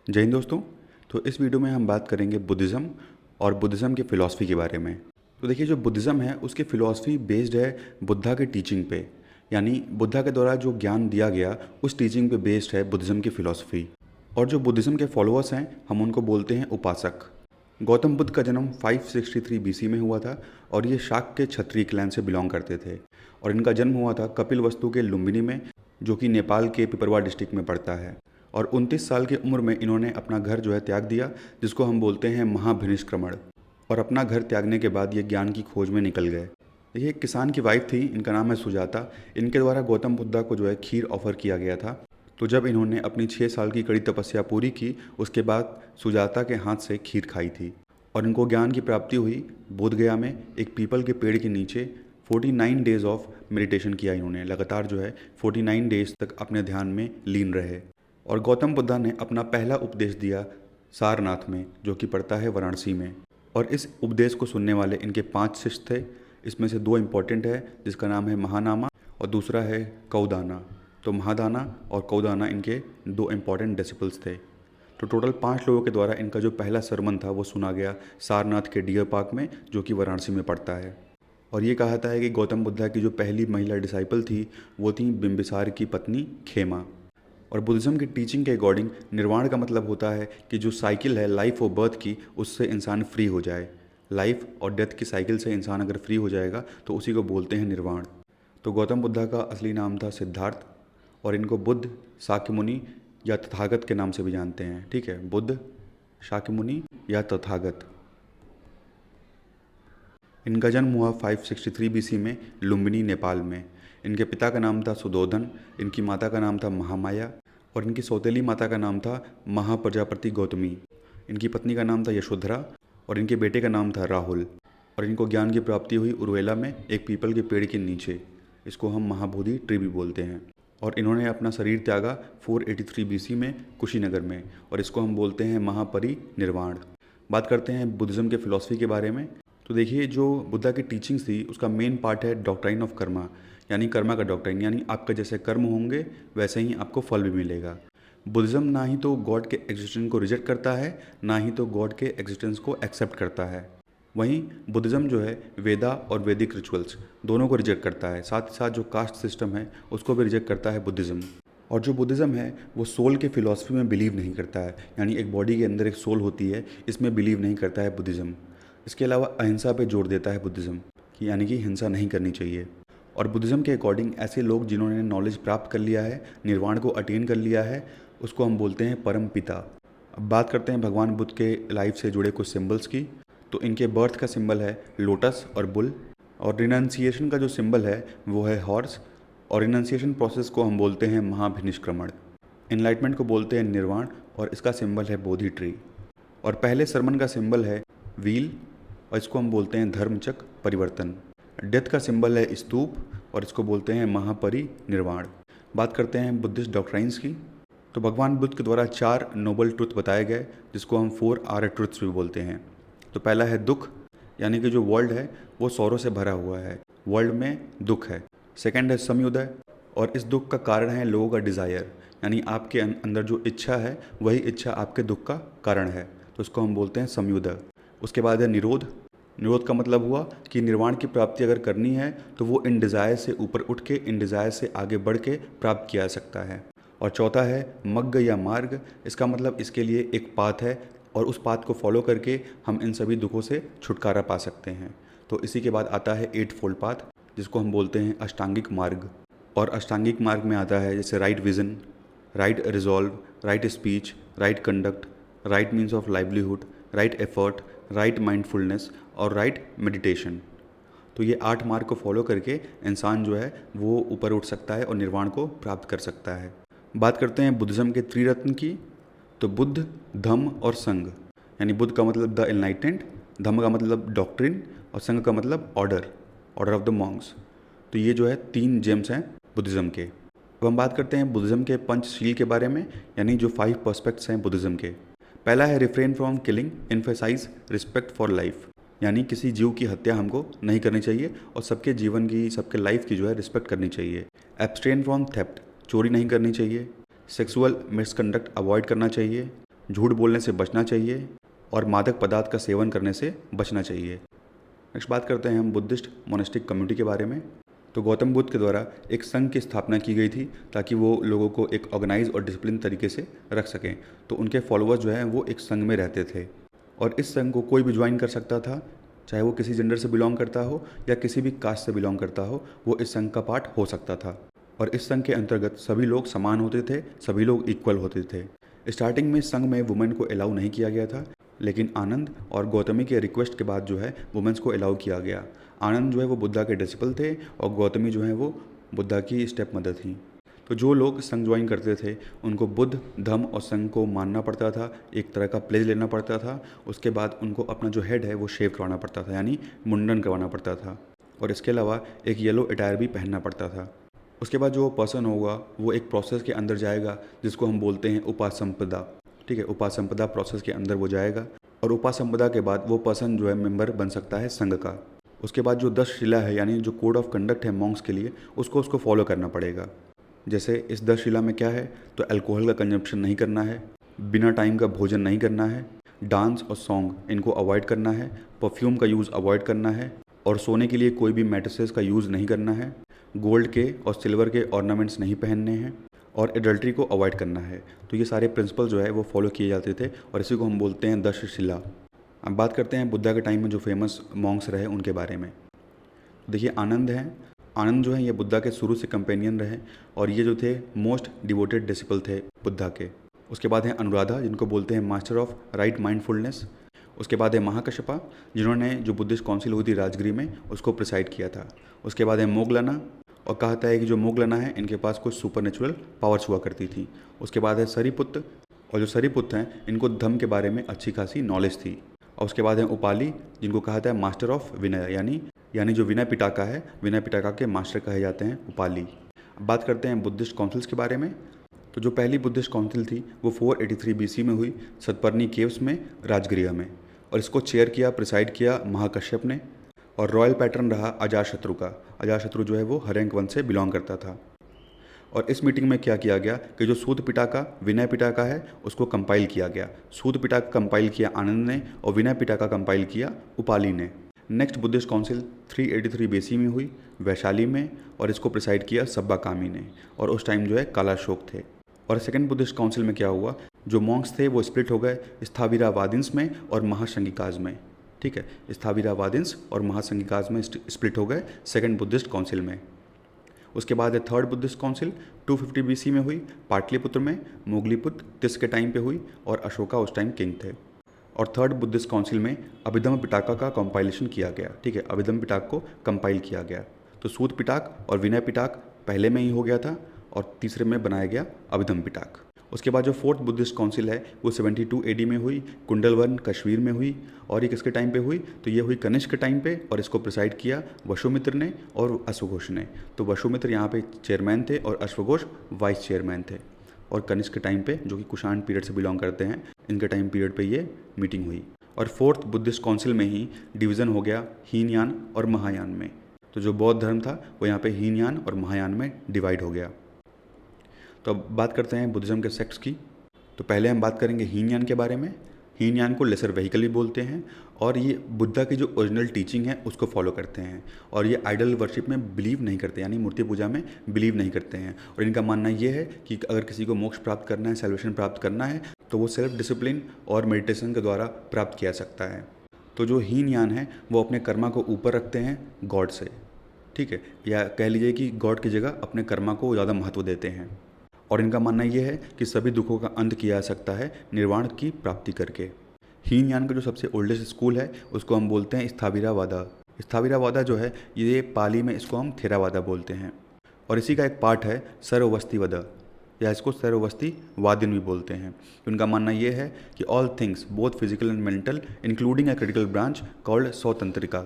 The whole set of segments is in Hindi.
जय हिंद दोस्तों। तो इस वीडियो में हम बात करेंगे बुद्धिज़्म और बुद्धिज़्म की फ़िलॉसफ़ी के बारे में। तो देखिए, जो बुद्धिज़्म है उसकी फ़िलॉसफ़ी बेस्ड है बुद्धा के टीचिंग पे, यानी बुद्धा के द्वारा जो ज्ञान दिया गया उस टीचिंग पे बेस्ड है बुद्धिज़्म की फ़िलॉसफ़ी। और जो बुद्धिज़्म के फॉलोअर्स हैं हम उनको बोलते हैं उपासक। गौतम बुद्ध का जन्म 563 बीसी में हुआ था और ये शाक्य क्षत्रिय क्लैन से बिलोंग करते थे। और इनका जन्म हुआ था कपिलवस्तु के लुम्बिनी में, जो कि नेपाल के पिपरवा डिस्ट्रिक्ट में पड़ता है। और 29 साल की उम्र में इन्होंने अपना घर जो है त्याग दिया, जिसको हम बोलते हैं महाभिनिष्क्रमण। और अपना घर त्यागने के बाद ये ज्ञान की खोज में निकल गए। देखिए, एक किसान की वाइफ थी, इनका नाम है सुजाता। इनके द्वारा गौतम बुद्धा को जो है खीर ऑफर किया गया था। तो जब इन्होंने अपनी 6 साल की कड़ी तपस्या पूरी की, उसके बाद सुजाता के हाथ से खीर खाई थी और इनको ज्ञान की प्राप्ति हुई। बोधगया में एक पीपल के पेड़ के नीचे 49 डेज ऑफ मेडिटेशन किया इन्होंने। लगातार जो है 49 डेज तक अपने ध्यान में लीन रहे। और गौतम बुद्धा ने अपना पहला उपदेश दिया सारनाथ में, जो कि पड़ता है वाराणसी में। और इस उपदेश को सुनने वाले इनके 5 शिष्य थे। इसमें से 2 इम्पॉर्टेंट है, जिसका नाम है महानामा और दूसरा है कौदाना। तो महादाना और कौदाना इनके 2 इम्पॉर्टेंट डिसिपल्स थे। तो टोटल 5 लोगों के द्वारा इनका जो पहला सरमन था वो सुना गया सारनाथ के डियर पार्क में, जो कि वाराणसी में पड़ता है। और ये कहा है कि गौतम बुद्धा की जो पहली महिला डिसाइपल थी वो थी बिंबिसार की पत्नी खेमा। और बुद्धिज़्म की टीचिंग के अकॉर्डिंग निर्वाण का मतलब होता है कि जो साइकिल है लाइफ और बर्थ की, उससे इंसान फ्री हो जाए। लाइफ और डेथ की साइकिल से इंसान अगर फ्री हो जाएगा तो उसी को बोलते हैं निर्वाण। तो गौतम बुद्धा का असली नाम था सिद्धार्थ, और इनको बुद्ध, शाक्यमुनि या तथागत के नाम से भी जानते हैं। ठीक है, बुद्ध, शाक्यमुनि या तथागत। इनका जन्म हुआ 563 बीसी में लुम्बिनी, नेपाल में। इनके पिता का नाम था सुदोधन, इनकी माता का नाम था महामाया और इनकी सौतेली माता का नाम था महाप्रजापति गौतमी। इनकी पत्नी का नाम था यशोधरा और इनके बेटे का नाम था राहुल। और इनको ज्ञान की प्राप्ति हुई उर्वेला में एक पीपल के पेड़ के नीचे। इसको हम महाबोधि ट्री भी बोलते हैं। और इन्होंने अपना शरीर त्यागा 483 बीसी में कुशीनगर में, और इसको हम बोलते हैं महापरिनिर्वाण। बात करते हैं बुद्धिज़्म के फिलॉसफी के बारे में। तो देखिए, जो बुद्धा की टीचिंग्स थी उसका मेन पार्ट है डॉक्ट्राइन ऑफ कर्मा, यानी कर्मा का डॉक्ट्राइन, यानी आपका जैसे कर्म होंगे वैसे ही आपको फल भी मिलेगा। बुद्धिज़्म ना ही तो गॉड के एग्जिस्टेंस को रिजेक्ट करता है, ना ही तो गॉड के एग्जिस्टेंस को एक्सेप्ट करता है। वहीं बुद्धिज़्म जो है वेदा और वैदिक रिचुअल्स दोनों को रिजेक्ट करता है। साथ ही साथ जो कास्ट सिस्टम है उसको भी रिजेक्ट करता है बुद्धिज़्म। और जो बुद्धिज़्म है वो सोल के फिलॉसफी में बिलीव नहीं करता है, यानी एक बॉडी के अंदर एक सोल होती है, इसमें बिलीव नहीं करता है बुद्धिज़्म। इसके अलावा अहिंसा पे जोर देता है बुद्धिज़्म, कि यानी कि हिंसा नहीं करनी चाहिए। और बुद्धिज़्म के अकॉर्डिंग ऐसे लोग जिन्होंने नॉलेज प्राप्त कर लिया है, निर्वाण को अटेन कर लिया है, उसको हम बोलते हैं परम पिता। अब बात करते हैं भगवान बुद्ध के लाइफ से जुड़े कुछ सिंबल्स की। तो इनके बर्थ का सिंबल है लोटस और बुल। और रिनाउंसिएशन का जो सिंबल है वो है हॉर्स। और रिनाउंसिएशन प्रोसेस को हम बोलते हैं महाभिनिष्क्रमण। इनलाइटमेंट को बोलते हैं निर्वाण और इसका सिंबल है बोधि ट्री। और पहले सरमन का सिंबल है व्हील और इसको हम बोलते हैं धर्मचक्र परिवर्तन। डेथ का सिंबल है स्तूप और इसको बोलते हैं महापरिनिर्वाण। बात करते हैं बुद्धिस्ट डॉक्ट्राइन्स की। तो भगवान बुद्ध के द्वारा 4 नोबल ट्रुथ बताए गए, जिसको हम 4 आर ट्रुथ्स भी बोलते हैं। तो पहला है दुख, यानी कि जो वर्ल्ड है वो सौरों से भरा हुआ है, वर्ल्ड में दुख है। सेकंड है समयुदय, और इस दुख का कारण है लोगों का डिज़ायर, यानी आपके अंदर जो इच्छा है वही इच्छा आपके दुख का कारण है, तो इसको हम बोलते हैं समयुदय। उसके बाद है निरोध। निरोध का मतलब हुआ कि निर्वाण की प्राप्ति अगर करनी है तो वो इन डिज़ायर से ऊपर उठ के, इन डिज़ायर से आगे बढ़ के प्राप्त किया जा सकता है। और चौथा है मग्ग या मार्ग। इसका मतलब इसके लिए एक पाथ है और उस पाथ को फॉलो करके हम इन सभी दुखों से छुटकारा पा सकते हैं। तो इसी के बाद आता है 8 फोल्ड पाथ, जिसको हम बोलते हैं अष्टांगिक मार्ग। और अष्टांगिक मार्ग में आता है जैसे right vision, right resolve, right speech, right conduct, right means of livelihood, right effort, right mindfulness और राइट मेडिटेशन। तो ये 8 मार्ग को फॉलो करके इंसान जो है वो ऊपर उठ सकता है और निर्वाण को प्राप्त कर सकता है। बात करते हैं बुद्धिज़्म के त्रिरत्न की। तो बुद्ध, धम्म और संघ, यानी बुद्ध का मतलब द एनलाइटेंड, धम्म का मतलब डॉक्ट्रिन और संघ का मतलब order, order of the Monks. तो ये जो है 3 जेम्स हैं बुद्धिज़्म के। अब हम बात करते हैं बुद्धिज़्म के पंचशील के बारे में, यानी जो 5 पर्सपेक्ट्स हैं बुद्धिज़्म के। पहला है refrain from killing, emphasise respect for life, यानी किसी जीव की हत्या हमको नहीं करनी चाहिए और सबके जीवन की, सबके लाइफ की जो है रिस्पेक्ट करनी चाहिए। एब्सटेन फ्रॉम थेफ्ट, चोरी नहीं करनी चाहिए। सेक्सुअल मिसकंडक्ट अवॉइड करना चाहिए। झूठ बोलने से बचना चाहिए और मादक पदार्थ का सेवन करने से बचना चाहिए। नेक्स्ट बात करते हैं हम बुद्धिस्ट मोनेस्टिक कम्युनिटी के बारे में। तो गौतम बुद्ध के द्वारा एक संघ की स्थापना की गई थी ताकि वो लोगों को एक ऑर्गेनाइज और डिसिप्लिन तरीके से रख सकें। तो उनके फॉलोअर्स जो हैं वो एक संघ में रहते थे और इस संघ को कोई भी ज्वाइन कर सकता था, चाहे वो किसी जेंडर से बिलोंग करता हो या किसी भी कास्ट से बिलोंग करता हो, वो इस संघ का पार्ट हो सकता था। और इस संघ के अंतर्गत सभी लोग समान होते थे, सभी लोग इक्वल होते थे। स्टार्टिंग में संघ में वुमेन को अलाउ नहीं किया गया था, लेकिन आनंद और गौतमी के रिक्वेस्ट के बाद जो है वुमेन्स को अलाउ किया गया। आनंद जो है वो बुद्धा के डिसिपल थे और गौतमी जो है वो बुद्धा की स्टेप मदर थी। तो जो लोग संघ ज्वाइन करते थे उनको बुद्ध, धम्म और संघ को मानना पड़ता था, एक तरह का प्लेज लेना पड़ता था। उसके बाद उनको अपना जो हेड है वो शेव करवाना पड़ता था, यानी मुंडन करवाना पड़ता था। और इसके अलावा एक येलो अटायर भी पहनना पड़ता था। उसके बाद जो पर्सन होगा वो एक प्रोसेस के अंदर जाएगा जिसको हम बोलते हैं उपासंपदा। ठीक है, उपासंपदा प्रोसेस के अंदर वो जाएगा और उपासंपदा के बाद वो पर्सन जो है मेंबर बन सकता है संघ का। उसके बाद जो 10 शिला है, यानी जो कोड ऑफ कंडक्ट है मॉन्क्स के लिए, उसको फॉलो करना पड़ेगा। जैसे इस 10 शिला में क्या है, तो अल्कोहल का कंजप्शन नहीं करना है, बिना टाइम का भोजन नहीं करना है, डांस और सॉन्ग इनको अवॉइड करना है, परफ्यूम का यूज़ अवॉइड करना है और सोने के लिए कोई भी मैट्रेसेस का यूज़ नहीं करना है, गोल्ड के और सिल्वर के ऑर्नामेंट्स नहीं पहनने हैं और एडल्ट्री को अवॉइड करना है। तो ये सारे प्रिंसिपल जो है वो फॉलो किए जाते थे और इसी को हम बोलते हैं 10 शिला। अब बात करते हैं बुद्धा के टाइम में जो फेमस मॉन्क्स रहे उनके बारे में। देखिए आनंद हैं, आनंद जो है ये बुद्धा के शुरू से कंपेनियन रहे और ये जो थे मोस्ट डिवोटेड डिसिपल थे बुद्धा के। उसके बाद है अनुराधा, जिनको बोलते हैं मास्टर ऑफ राइट माइंडफुलनेस। उसके बाद है महाकश्यपा, जिन्होंने जो बुद्धिस्ट काउंसिल हुई थी राजगिरी में उसको प्रिसाइड किया था। उसके बाद है मोगलाना, और कहता है कि जो मोगलाना है इनके पास कुछ सुपरनेचुरल पावर्स हुआ करती थी। उसके बाद है सरीपुत्र, और जो सरीपुत्र हैं इनको धम्म के बारे में अच्छी खासी नॉलेज थी। और उसके बाद है उपाली, जिनको कहा जाता है मास्टर ऑफ विनय, यानी जो विनय पिटाका है, विनय पिटाका के मास्टर कहे जाते हैं उपाली। अब बात करते हैं बुद्धिस्ट काउंसिल्स के बारे में। तो जो पहली बुद्धिस्ट काउंसिल थी वो 483 BC में हुई सतपर्नी केव्स में, राजगृह में, और इसको चेयर किया, प्रिसाइड किया महाकश्यप ने। और रॉयल पैटर्न रहा अजातशत्रु का। अजातशत्रु जो है वो हर्यंक वंश से बिलोंग करता था। और इस मीटिंग में क्या किया गया कि जो सूत पिटाका, विनय पिटाका है, उसको कंपाइल किया गया। सूत पिटाका कंपाइल किया आनंद ने और विनय पिटाका कंपाइल किया उपाली ने। नेक्स्ट बुद्धिस्ट काउंसिल 383 BC में हुई वैशाली में, और इसको प्रिसाइड किया सब्बा कामी ने, और उस टाइम जो है कालाशोक थे। और सेकंड बुद्धिस्ट काउंसिल में क्या हुआ, जो मॉन्क्स थे वो स्प्लिट हो गए स्थाविरावादिन्स में और महासंगिकाज में। ठीक है, स्थाविरावादिन्स और महासंगिकाज में स्प्लिट हो गए सेकंड बुद्धिस्ट काउंसिल में। उसके बाद है थर्ड बुद्धिस्ट काउंसिल 250 BC में हुई पाटलिपुत्र में, मोगलीपुत्र तिस के टाइम पे हुई और अशोका उस टाइम किंग थे। और थर्ड बुद्धिस्ट काउंसिल में अभिधम्म पिटाका का कंपाइलेशन किया गया। ठीक है, अभिधम्म पिटाक को कंपाइल किया गया। तो सूत पिटाक और विनय पिटाक पहले में ही हो गया था और तीसरे में बनाया गया अभिधम्म पिटाक। उसके बाद जो फोर्थ बुद्धिस्ट काउंसिल है वो 72 AD में हुई, कुंडलवन कश्मीर में हुई। और ये किसके टाइम पे हुई, तो ये हुई कनिष्क के टाइम पे, और इसको प्रिसाइड किया वसुमित्र ने और अश्वघोष ने। तो वसुमित्र यहाँ पे चेयरमैन थे और अश्वघोष वाइस चेयरमैन थे। और कनिष्क के टाइम पे, जो कि कुषाण पीरियड से बिलोंग करते हैं, इनके टाइम पीरियड पे ये मीटिंग हुई। और फोर्थ बुद्धिस्ट काउंसिल में ही डिवीज़न हो गया हीनयान और महायान में। तो जो बौद्ध धर्म था वो यहाँ पे हीनयान और महायान में डिवाइड हो गया। तो अब बात करते हैं बुद्धिज़्म के सेक्ट्स की। तो पहले हम बात करेंगे हीनयान के बारे में। हीनयान को लेसर व्हीकल भी बोलते हैं और ये बुद्धा की जो ओरिजिनल टीचिंग है उसको फॉलो करते हैं। और ये आइडल वर्शिप में बिलीव नहीं करते, यानी मूर्ति पूजा में बिलीव नहीं करते हैं। और इनका मानना ये है कि अगर किसी को मोक्ष प्राप्त करना है, सेल्वेशन प्राप्त करना है, तो वो सेल्फ डिसिप्लिन और मेडिटेशन के द्वारा प्राप्त किया सकता है। तो जो हीनयान है वो अपने कर्मा को ऊपर रखते हैं गॉड से। ठीक है, या कह लीजिए कि गॉड की जगह अपने कर्मा को ज़्यादा महत्व देते हैं। और इनका मानना यह है कि सभी दुखों का अंत किया जा सकता है निर्वाण की प्राप्ति करके। हीनयान का जो सबसे ओल्डेस्ट स्कूल है उसको हम बोलते हैं स्थाविरावादा। स्थाविरावादा जो है ये पाली में इसको हम थेरावादा बोलते हैं। और इसी का एक पार्ट है सर्ववस्तिवदा, या इसको सर्ववस्तिवादिन भी बोलते हैं। उनका मानना यह है कि all things both physical and mental including a critical branch called स्वतंत्रिका,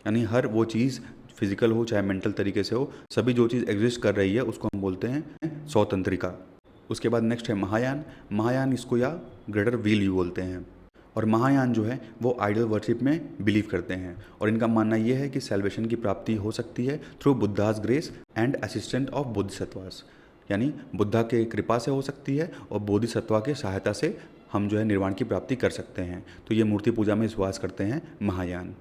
यानी हर वो चीज़ फिजिकल हो चाहे मेंटल तरीके से हो, सभी जो चीज़ एग्जिस्ट कर रही है उसको हम बोलते हैं स्वतंत्रिका। उसके बाद नेक्स्ट है महायान। महायान इसको या ग्रेटर व्हील भी बोलते हैं। और महायान जो है वो आइडल वर्शिप में बिलीव करते हैं और इनका मानना ये है कि सेल्वेशन की प्राप्ति हो सकती है through Buddha's grace and assistant of bodhisattvas, यानी बुद्धा के कृपा से हो सकती है और बोधिसत्वा के सहायता से हम जो है निर्वाण की प्राप्ति कर सकते हैं। तो ये मूर्ति पूजा में विश्वास करते हैं महायान।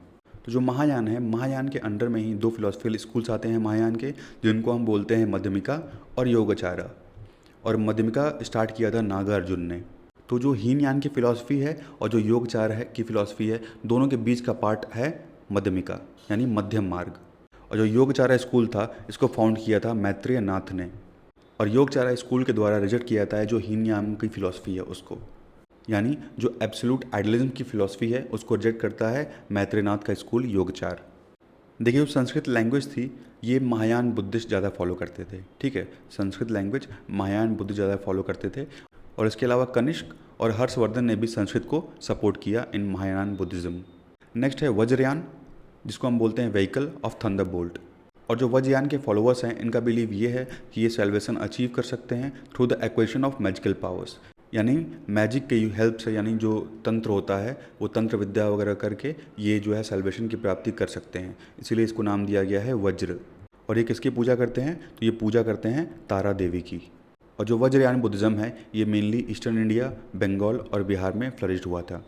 तो जो महायान है, महायान के अंडर में ही दो फिलोसफिकल स्कूल्स आते हैं महायान के, जिनको हम बोलते हैं मध्यमिका और योगाचारा। और मध्यमिका स्टार्ट किया था नागार्जुन ने। तो जो हीनयान की फ़िलॉसफी है और जो योगाचार है की फ़िलॉसफी है, दोनों के बीच का पार्ट है मध्यमिका, यानी मध्यम मार्ग। और जो योगाचारा स्कूल था, इसको फाउंड किया था मैत्रेय नाथ ने। और योगाचारा स्कूल के द्वारा रिजेक्ट किया जाता है जो हीनयान की फ़िलॉसफी है उसको, यानी जो एब्सोल्यूट आइडियलिज्म की फ़िलॉसफी है उसको रिजेक्ट करता है मैत्रेयनाथ का स्कूल योगाचार। देखिए, जो संस्कृत लैंग्वेज थी ये महायान बुद्धिस्ट ज़्यादा फॉलो करते थे। ठीक है, संस्कृत लैंग्वेज महायान बुद्धिस्ट ज़्यादा फॉलो करते थे। और इसके अलावा कनिष्क और हर्षवर्धन ने भी संस्कृत को सपोर्ट किया इन महायान बुद्धिज़्म। नेक्स्ट है वज्रयान, जिसको हम बोलते हैं व्हीकल ऑफ थंडरबोल्ट। और जो वज्रयान के फॉलोअर्स हैं, इनका बिलीव ये है कि ये सेल्वेशन अचीव कर सकते हैं through the equation of magical powers, यानी मैजिक के हेल्प से, यानी जो तंत्र होता है वो तंत्र विद्या वगैरह करके ये जो है सेल्वेशन की प्राप्ति कर सकते हैं। इसीलिए इसको नाम दिया गया है वज्र। और ये किसकी पूजा करते हैं? तो ये पूजा करते हैं तारा देवी की। और जो वज्रयान बुद्धिज़्म है ये मेनली ईस्टर्न इंडिया, बंगाल और बिहार में फ्लरिश्ड हुआ था।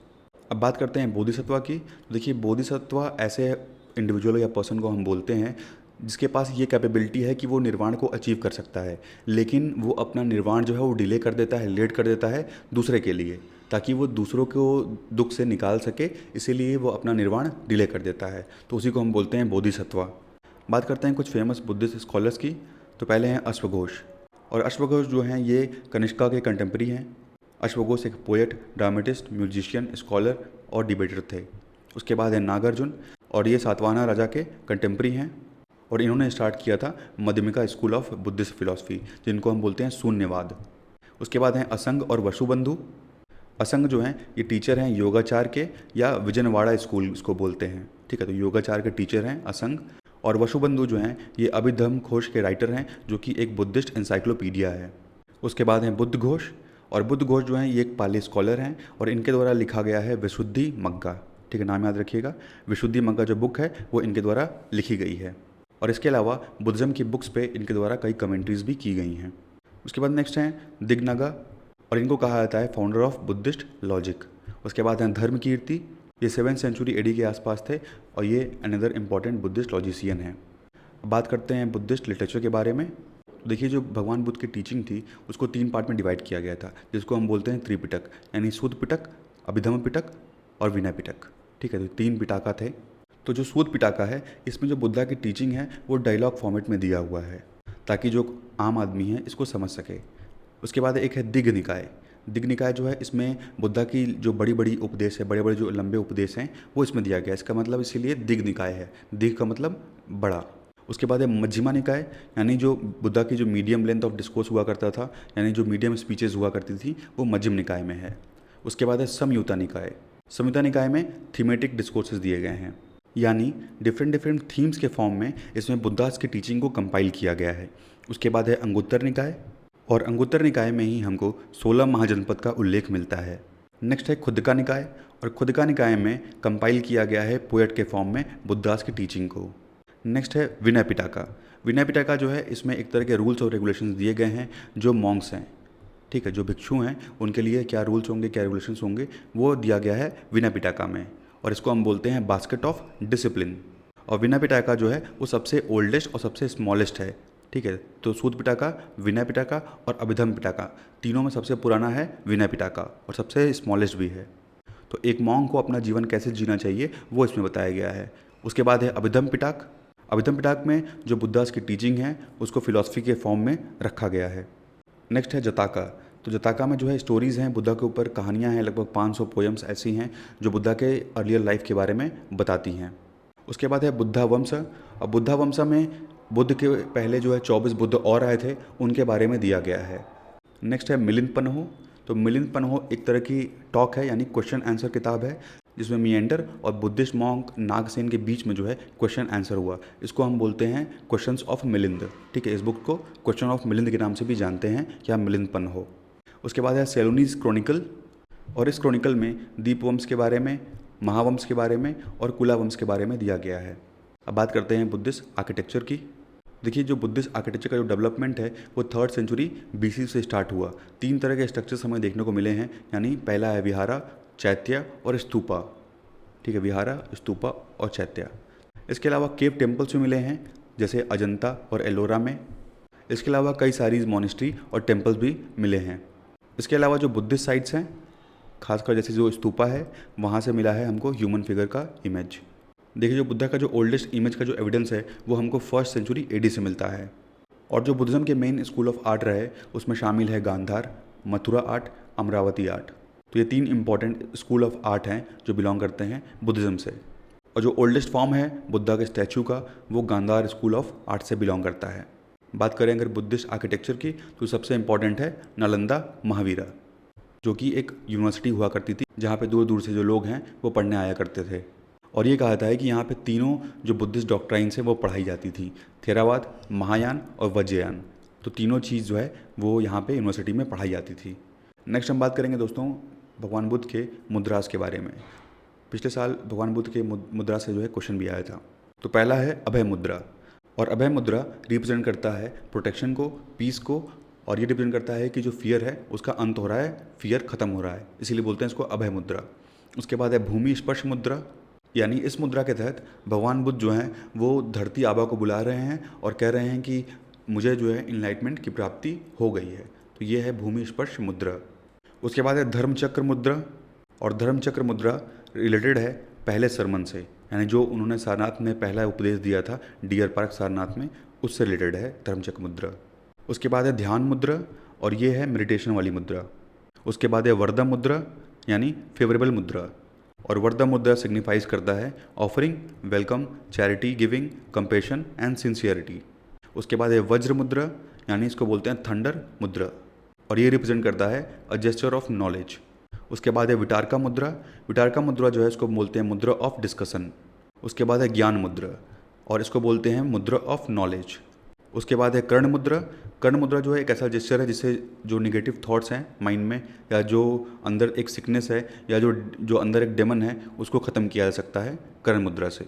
अब बात करते हैं बोधिसत्वा की। तो देखिए, बोधिसत्वा ऐसे इंडिविजुअल या पर्सन को हम बोलते हैं जिसके पास ये कैपेबिलिटी है कि वो निर्वाण को अचीव कर सकता है, लेकिन वो अपना निर्वाण जो है वो डिले कर देता है, लेट कर देता है दूसरे के लिए, ताकि वो दूसरों को दुख से निकाल सके, इसीलिए वो अपना निर्वाण डिले कर देता है। तो उसी को हम बोलते हैं बोधिसत्वा। बात करते हैं कुछ फेमस बुद्धिस्ट स्कॉलर्स की। तो पहले हैं अश्वघोष। और अश्वघोष जो हैं ये कनिष्का के कंटेम्प्रेरी हैं। अश्वघोष एक पोएट, ड्रामेटिस्ट, म्यूजिशियन, स्कॉलर और डिबेटर थे। उसके बाद है नागार्जुन, और ये सातवाहना राजा के कंटेम्प्रेरी हैं। और इन्होंने स्टार्ट किया था मध्यमिका स्कूल ऑफ बुद्धिस्ट फिलॉसफी, जिनको हम बोलते हैं शून्यवाद। उसके बाद हैं असंग और वसुबंधु। असंग जो हैं ये टीचर हैं योगाचार के, या विजयवाड़ा स्कूल इसको बोलते हैं। ठीक है, तो योगाचार के टीचर हैं असंग। और वसुबंधु जो हैं ये अभिधम्म घोष के राइटर हैं, जो कि एक बुद्धिस्ट एनसाइक्लोपीडिया है। उसके बाद हैं बुद्ध घोष। और बुद्ध घोष जो हैं ये एक पाली स्कॉलर हैं, और इनके द्वारा लिखा गया है विशुद्धि मग्गा। ठीक है, नाम याद रखिएगा। विशुद्धि मग्गा जो बुक है वो इनके द्वारा लिखी गई है। और इसके अलावा बुद्धिज़्म की बुक्स पे इनके द्वारा कई कमेंट्रीज भी की गई हैं। उसके बाद नेक्स्ट हैं दिग्नगा, और इनको कहा जाता है फाउंडर ऑफ बुद्धिस्ट लॉजिक। उसके बाद हैं धर्म कीर्ति, ये 7th सेंचुरी एडी के आसपास थे, और ये अनदर इम्पॉर्टेंट बुद्धिस्ट लॉजिशियन हैं। अब बात करते हैं बुद्धिस्ट लिटरेचर के बारे में। तो देखिए, जो भगवान बुद्ध की टीचिंग थी उसको 3 पार्ट में डिवाइड किया गया था, जिसको हम बोलते हैं त्रिपिटक, यानी शुद्ध पिटक, अभिधम्म पिटक और विनय पिटक। ठीक है, तो 3 पिटाका थे। तो जो शुद्ध पिटाका है इसमें जो बुद्धा की टीचिंग है वो डायलॉग फॉर्मेट में दिया हुआ है, ताकि जो आम आदमी है इसको समझ सके। उसके बाद एक है दिग्ग निकाय। दिग्ग निकाय जो है इसमें बुद्धा की जो बड़ी बड़ी उपदेश है, बड़े बड़े जो लंबे उपदेश हैं वो इसमें दिया गया है। इसका मतलब इसीलिए दिग्ग निकाय है, दिग्ग का मतलब बड़ा। उसके बाद है मध्यमा निकाय, यानी जो बुद्धा की जो मीडियम लेंथ ऑफ डिस्कोर्स हुआ करता था, यानी जो मीडियम स्पीचेस हुआ करती थी, वो मध्यम निकाय में है। उसके बाद है समयुता निकाय। समयुता निकाय में थीमेटिक डिस्कोर्सेज दिए गए हैं, यानी डिफरेंट थीम्स के फॉर्म में इसमें बुद्धास की टीचिंग को कंपाइल किया गया है। उसके बाद है अंगुत्तर निकाय, और अंगुत्तर निकाय में ही हमको 16 महाजनपद का उल्लेख मिलता है। नेक्स्ट है खुदका निकाय, और खुदका निकाय में कंपाइल किया गया है पोएट के फॉर्म में बुद्धास की टीचिंग को। नेक्स्ट है विनय पिटाका। विनय पिटाका जो है इसमें एक तरह के रूल्स और रेगुलेशंस दिए गए हैं जो मॉन्क्स हैं, ठीक है, जो भिक्षु हैं उनके लिए क्या रूल्स होंगे, क्या रेगुलेशंस होंगे, वो दिया गया है विनय पिटाका में। और इसको हम बोलते हैं बास्केट ऑफ डिसिप्लिन। और विनय पिटाका जो है वो सबसे ओल्डेस्ट और सबसे स्मॉलेस्ट है। ठीक है, तो शुद्ध पिटाका, विनय पिटाका और अभिधम्म पिटाका, तीनों में सबसे पुराना है विनय पिटाका और सबसे स्मॉलेस्ट भी है। तो एक मॉन्क को अपना जीवन कैसे जीना चाहिए वो इसमें बताया गया है। उसके बाद है अभिधम्म पिटाक। अभिधम्म पिटाक में जो बुद्धास की टीचिंग है उसको फिलॉसफी के फॉर्म में रखा गया है। नेक्स्ट है जताका। तो जताका में जो है स्टोरीज़ हैं बुद्धा के ऊपर, कहानियाँ हैं, लगभग 500 पोएम्स ऐसी हैं जो बुद्धा के अर्लियर लाइफ के बारे में बताती हैं। उसके बाद है बुद्धा वंश। और बुद्धा वंश में बुद्ध के पहले जो है 24 बुद्ध और आए थे, उनके बारे में दिया गया है। नेक्स्ट है मिलिंद पन्हो। तो मिलिंद पन्हो एक तरह की टॉक है, यानी क्वेश्चन आंसर किताब है, जिसमें मिएंडर और बुद्धिस्ट मॉन्क नागसेन के बीच में जो है क्वेश्चन आंसर हुआ। इसको हम बोलते हैं क्वेश्चंस ऑफ मिलिंद। ठीक है, इस बुक को क्वेश्चन ऑफ मिलिंद के नाम से भी जानते हैं, या मिलिंद पन्हो। उसके बाद है सेलोनीज क्रॉनिकल, और इस क्रॉनिकल में दीपवंश के बारे में, महावंश के बारे में और कुला वंश के बारे में दिया गया है। अब बात करते हैं बुद्धिस्ट आर्किटेक्चर की। देखिए जो बुद्धिस्ट आर्किटेक्चर का जो डेवलपमेंट है वो 3rd सेंचुरी BC से स्टार्ट हुआ। 3 तरह के स्ट्रक्चर्स हमें देखने को मिले हैं, यानी पहला है विहारा, चैत्य और स्तूपा। ठीक है, विहारा, स्तूपा और चैत्य। इसके अलावा केव टेम्पल्स भी मिले हैं, जैसे अजंता और एलोरा में। इसके अलावा कई सारी मॉनेस्ट्री और टेम्पल्स भी मिले हैं। इसके अलावा जो बुद्धिस्ट साइट्स हैं, खासकर जैसे जो स्तूपा है, वहाँ से मिला है हमको ह्यूमन फिगर का इमेज। देखिए जो बुद्धा का जो ओल्डेस्ट इमेज का जो एविडेंस है वो हमको 1st सेंचुरी AD से मिलता है। और जो बुद्धिज़्म के मेन स्कूल ऑफ आर्ट रहे उसमें शामिल है गांधार, मथुरा आर्ट, अमरावती आर्ट। तो ये 3 इंपॉर्टेंट स्कूल ऑफ आर्ट हैं जो बिलोंग करते हैं बुद्धिज़्म से। और जो ओल्डेस्ट फॉर्म है बुद्धा के स्टैचू का, वो गांधार स्कूल ऑफ आर्ट से बिलोंग करता है। बात करें अगर बुद्धिस्ट आर्किटेक्चर की, तो सबसे इंपॉर्टेंट है नालंदा महावीरा, जो कि एक यूनिवर्सिटी हुआ करती थी जहाँ पे दूर दूर से जो लोग हैं वो पढ़ने आया करते थे। और ये कहा जाता है कि यहाँ पे तीनों जो बुद्धिस्ट डॉक्ट्राइन्स हैं वो पढ़ाई जाती थी, थेरावाद, महायान और वज्रयान। तो तीनों चीज़ जो है वो यहाँ पे यूनिवर्सिटी में पढ़ाई जाती थी। नेक्स्ट हम बात करेंगे दोस्तों भगवान बुद्ध के मुद्रास के बारे में। पिछले साल भगवान बुद्ध के मुद्रा से जो है क्वेश्चन भी आया था। तो पहला है अभय मुद्रा, और अभय मुद्रा रिप्रेजेंट करता है प्रोटेक्शन को, पीस को, और ये रिप्रेजेंट करता है कि जो फियर है उसका अंत हो रहा है, फियर खत्म हो रहा है, इसीलिए बोलते हैं इसको अभय मुद्रा। उसके बाद है भूमि स्पर्श मुद्रा, यानी इस मुद्रा के तहत भगवान बुद्ध जो हैं वो धरती आबा को बुला रहे हैं और कह रहे हैं कि मुझे जो है इनलाइटमेंट की प्राप्ति हो गई है। तो ये है भूमि स्पर्श मुद्रा। उसके बाद है धर्मचक्र मुद्रा, और धर्मचक्र मुद्रा रिलेटेड है पहले सरमन से, यानी जो उन्होंने सारनाथ में पहला उपदेश दिया था डियर पार्क सारनाथ में, उससे रिलेटेड है धर्मचक्र मुद्रा। उसके बाद है ध्यान मुद्रा, और ये है मेडिटेशन वाली मुद्रा। उसके बाद है वरदा मुद्रा, यानी फेवरेबल मुद्रा, और वरदा मुद्रा सिग्निफाइज करता है offering, welcome, charity, giving, compassion and sincerity. उसके बाद है वज्र मुद्रा, यानी इसको बोलते हैं थंडर मुद्रा, और ये रिप्रेजेंट करता है अ जेस्चर ऑफ नॉलेज। उसके बाद है विटारका मुद्रा, विटारका मुद्रा जो है इसको बोलते हैं मुद्रा ऑफ डिस्कशन। उसके बाद है ज्ञान मुद्रा, और इसको बोलते हैं मुद्रा ऑफ नॉलेज। उसके बाद है कर्ण मुद्रा, कर्ण मुद्रा जो है एक ऐसा जेस्चर है जिससे जो निगेटिव थॉट्स हैं माइंड में, या जो अंदर एक सिकनेस है, या जो अंदर एक डेमन है, उसको ख़त्म किया जा सकता है कर्ण मुद्रा से।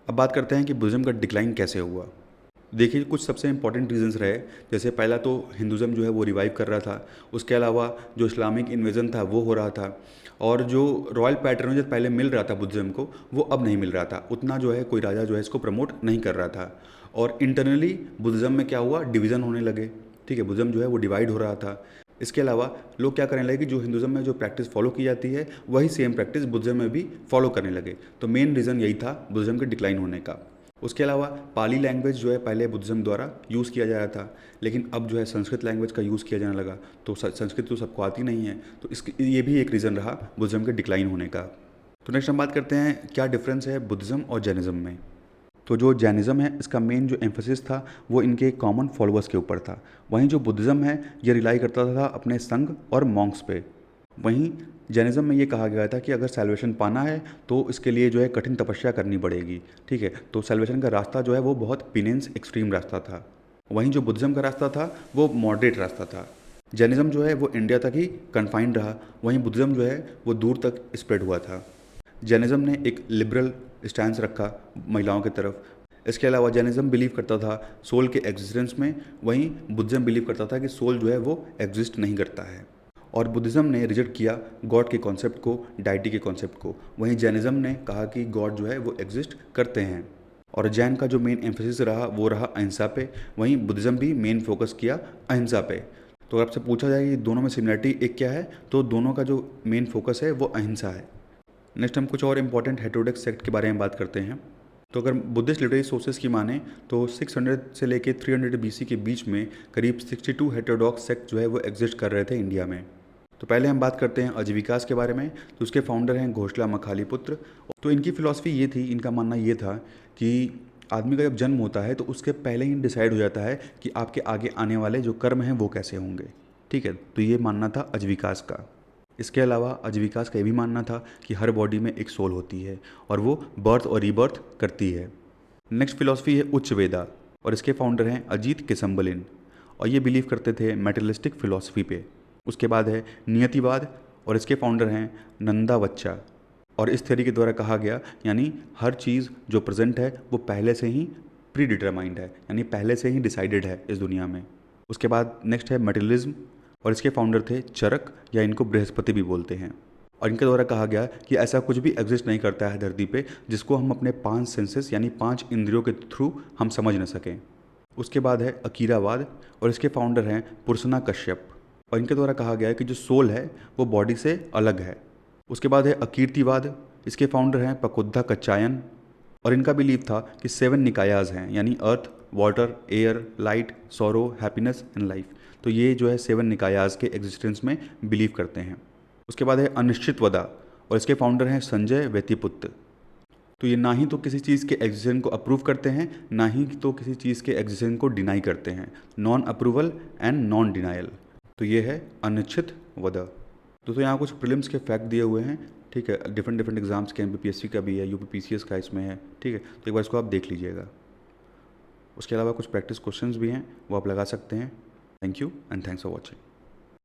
अब बात करते हैं कि बुद्धिज़्म का डिक्लाइन कैसे हुआ। देखिए कुछ सबसे इंपॉर्टेंट रीजंस रहे, जैसे पहला तो हिंदुज़्म जो है वो रिवाइव कर रहा था, उसके अलावा जो इस्लामिक इन्वेजन था वो हो रहा था, और जो रॉयल पैटर्न जो पहले मिल रहा था बुद्धिज़्म को वो अब नहीं मिल रहा था, उतना जो है कोई राजा जो है इसको प्रमोट नहीं कर रहा था। और इंटरनली बुद्धिज़्म में क्या हुआ, डिवीज़न होने लगे। ठीक है, बुद्धिज़्म जो है वो डिवाइड हो रहा था। इसके अलावा लोग क्या करने लगे कि जो हिंदुज़्म में जो प्रैक्टिस फॉलो की जाती है वही सेम प्रैक्टिस बुद्धिज़्म में भी फॉलो करने लगे। तो मेन रीज़न यही था बुद्धिज़्म के डिक्लाइन होने का। उसके अलावा पाली लैंग्वेज जो है पहले बुद्धिज़्म द्वारा यूज़ किया जा रहा था, लेकिन अब जो है संस्कृत लैंग्वेज का यूज़ किया जाने लगा। तो संस्कृत तो सबको आती नहीं है, तो ये भी एक रीज़न रहा बुद्धिज़्म के डिक्लाइन होने का। तो नेक्स्ट हम बात करते हैं क्या डिफरेंस है बुद्धिज़्म और जैनिज़्म में। तो जो जैनिज़्म है इसका मेन जो एम्फोसिस था वो इनके कॉमन फॉलोअर्स के ऊपर था, वहीं जो बुद्धिज़्म है ये रिलाई करता था अपने संघ और मॉन्क्स पे। वहीं जैनिज़्म में ये कहा गया था कि अगर सैल्वेशन पाना है तो इसके लिए जो है कठिन तपस्या करनी पड़ेगी। ठीक है, तो सैल्वेशन का रास्ता जो है वो बहुत पिनेंस एक्सट्रीम रास्ता था। वहीं जो बुद्धिज़्म का रास्ता था वो मॉडरेट रास्ता था। जैनिज़्म जो है वो इंडिया तक ही कन्फाइंड रहा, वहीं बुद्धिज़्म जो है वो दूर तक स्प्रेड हुआ था। जैनिज़्म ने एक लिबरल स्टैंस रखा महिलाओं की तरफ। इसके अलावा जैनिज़्म बिलीव करता था सोल के एग्जिस्टेंस में, वहीं बुद्धिज़्म बिलीव करता था कि सोल जो है वो एग्जिस्ट नहीं करता है। और बुद्धिज़्म ने रिजेक्ट किया गॉड के कॉन्सेप्ट को, डाइटी के कॉन्सेप्ट को। वहीं जैनिज़्म ने कहा कि गॉड जो है वो एग्जिस्ट करते हैं। और जैन का जो मेन एम्फेसिस रहा वो रहा अहिंसा पे, वहीं बुद्धिज़्म भी मेन फोकस किया अहिंसा पे। तो आपसे पूछा जाए कि दोनों में सिमिलरिटी एक क्या है, तो दोनों का जो मेन फोकस है वो अहिंसा है। नेक्स्ट हम कुछ और इंपॉर्टेंट हेटेरोडॉक्स सेक्ट के बारे में बात करते हैं। तो अगर बुद्धिस्ट लिटरेरी सोर्सेज की माने तो 600 से लेके 300 BC के बीच में करीब 62 हेटेरोडॉक्स सेक्ट जो है वो एग्जिस्ट कर रहे थे इंडिया में। तो पहले हम बात करते हैं अजीविकास के बारे में। तो उसके फाउंडर हैं घोषला मखालीपुत्र। तो इनकी फ़िलॉसफी ये थी, इनका मानना ये था कि आदमी का जब जन्म होता है तो उसके पहले ही डिसाइड हो जाता है कि आपके आगे आने वाले जो कर्म हैं वो कैसे होंगे। ठीक है, तो ये मानना था अजीविकास का। इसके अलावा अजीविकास का ये भी मानना था कि हर बॉडी में एक सोल होती है और वो बर्थ और रीबर्थ करती है। नेक्स्ट फिलॉसफी है उच्च वेदा, और इसके फाउंडर हैं अजीत केसम्बलिन, और ये बिलीव करते थे मेटलिस्टिक फिलॉसफी पे। उसके बाद है नियतिवाद, और इसके फाउंडर हैं नंदावच्चा, और इस थ्योरी के द्वारा कहा गया यानी हर चीज़ जो प्रेजेंट है वो पहले से ही प्री डिटरमाइंड है, यानी पहले से ही डिसाइडेड है इस दुनिया में। उसके बाद नेक्स्ट है मटेरियलिज्म, और इसके फाउंडर थे चरक, या इनको बृहस्पति भी बोलते हैं। और इनके द्वारा कहा गया कि ऐसा कुछ भी एग्जिस्ट नहीं करता है धरती पे जिसको हम अपने 5 सेंसेस यानी 5 इंद्रियों के थ्रू हम समझ न सकें। उसके बाद है अकीरावाद, और इसके फाउंडर हैं पुरुषना कश्यप, और इनके द्वारा कहा गया है कि जो सोल है वो बॉडी से अलग है। उसके बाद है अकीर्तिवाद, इसके फाउंडर हैं पकुद्धा कच्चायन, और इनका बिलीव था कि 7 निकायाज हैं, यानी earth, water, air, light, sorrow, happiness and life. तो ये जो है 7 निकायाज के एग्जिस्टेंस में बिलीव करते हैं। उसके बाद है अनिश्चितवदा, और इसके फाउंडर हैं संजय व्यतिपुत्र। तो ये ना ही तो किसी चीज़ के एग्जिस्टेंस को अप्रूव करते हैं, ना ही तो किसी चीज़ के एग्जिस्टेंस को डिनाई करते हैं। Non approval and non denial. तो ये है अनिश्चितवदा। तो यहाँ कुछ प्रीलिम्स के फैक्ट दिए हुए हैं, ठीक है। डिफरेंट एग्जाम्स के MPPSC का भी है, UPPCS का इसमें है, ठीक है। तो एक बार इसको आप देख लीजिएगा। उसके अलावा कुछ प्रैक्टिस क्वेश्चंस भी हैं, वो आप लगा सकते हैं। Thank you and thanks for watching.